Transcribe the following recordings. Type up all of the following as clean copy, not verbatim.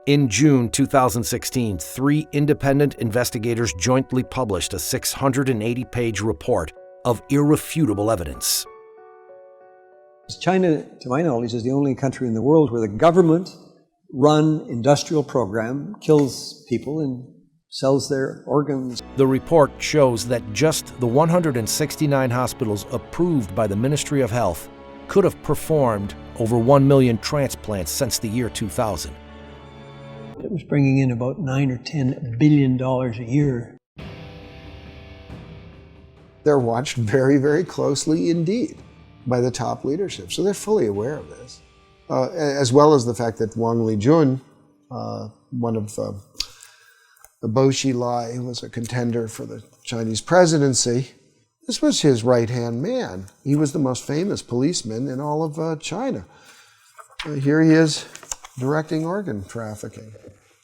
In June 2016, 3 independent investigators jointly published a 680-page report of irrefutable evidence. China, to my knowledge, is the only country in the world where the government-run industrial program kills people and sells their organs. The report shows that just the 169 hospitals approved by the Ministry of Health could have performed over 1 million transplants since the year 2000. It was bringing in about $9 or $10 billion a year. They're watched very, very closely indeed by the top leadership, so they're fully aware of this. As well as the fact that Wang Lijun, one of the Bo Xilai, who was a contender for the Chinese presidency, this was his right-hand man. He was the most famous policeman in all of China. Here he is directing organ trafficking.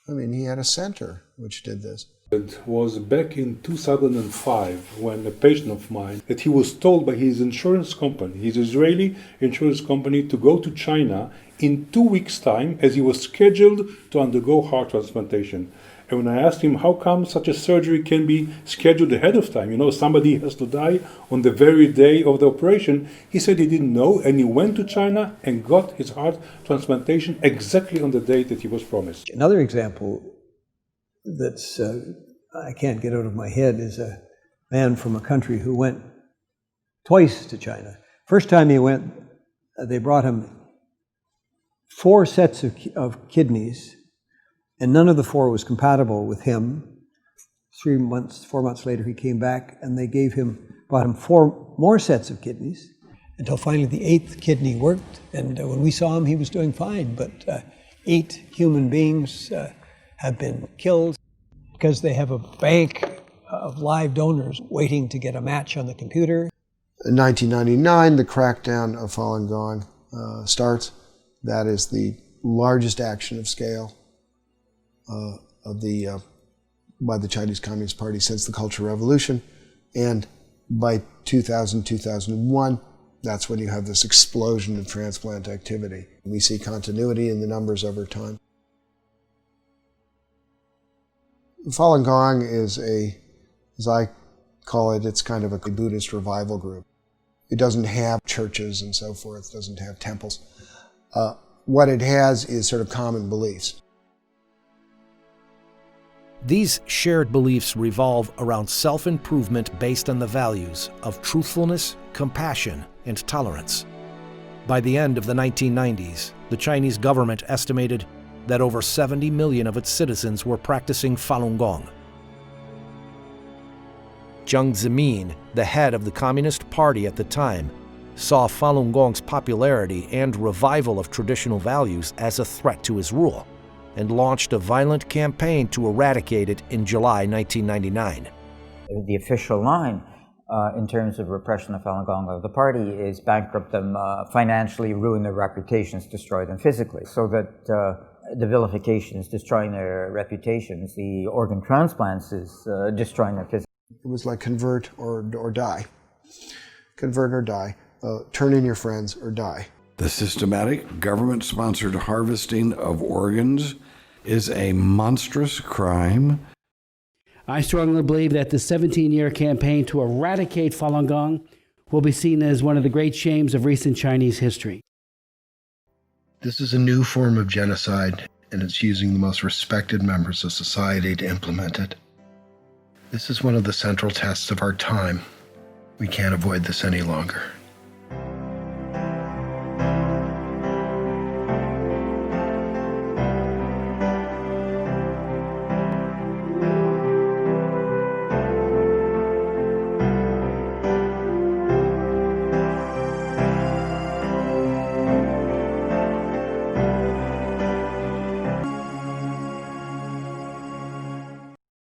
I mean, he had a center which did this. It was back in 2005 when a patient of mine, that he was told by his insurance company, his Israeli insurance company, to go to China in 2 weeks' time as he was scheduled to undergo heart transplantation. And when I asked him how come such a surgery can be scheduled ahead of time, somebody has to die on the very day of the operation, he said he didn't know, and he went to China and got his heart transplantation exactly on the date that he was promised. Another example that's I can't get out of my head is a man from a country who went twice to China. First time he went, they brought him 4 sets of kidneys, and none of the 4 was compatible with him. 4 months later, he came back, and they brought him 4 more sets of kidneys, until finally the 8th kidney worked. And when we saw him, he was doing fine. But 8 human beings have been killed because they have a bank of live donors waiting to get a match on the computer. In 1999, the crackdown of Falun Gong starts. That is the largest action of scale by the Chinese Communist Party since the Cultural Revolution. And by 2000, 2001, that's when you have this explosion of transplant activity. We see continuity in the numbers over time. Falun Gong is as I call it, it's kind of a Buddhist revival group. It doesn't have churches and so forth, it doesn't have temples. What it has is sort of common beliefs. These shared beliefs revolve around self-improvement based on the values of truthfulness, compassion, and tolerance. By the end of the 1990s, the Chinese government estimated that over 70 million of its citizens were practicing Falun Gong. Jiang Zemin, the head of the Communist Party at the time, saw Falun Gong's popularity and revival of traditional values as a threat to his rule, and launched a violent campaign to eradicate it in July 1999. The official line in terms of repression of Falun Gong of the party is bankrupt them financially, ruin their reputations, destroy them physically. So that the vilification is destroying their reputations, the organ transplants is destroying their physical. It was like convert or die. Convert or die. Turn in your friends or die. The systematic, government-sponsored harvesting of organs is a monstrous crime. I strongly believe that the 17-year campaign to eradicate Falun Gong will be seen as one of the great shames of recent Chinese history. This is a new form of genocide, and it's using the most respected members of society to implement it. This is one of the central tests of our time. We can't avoid this any longer.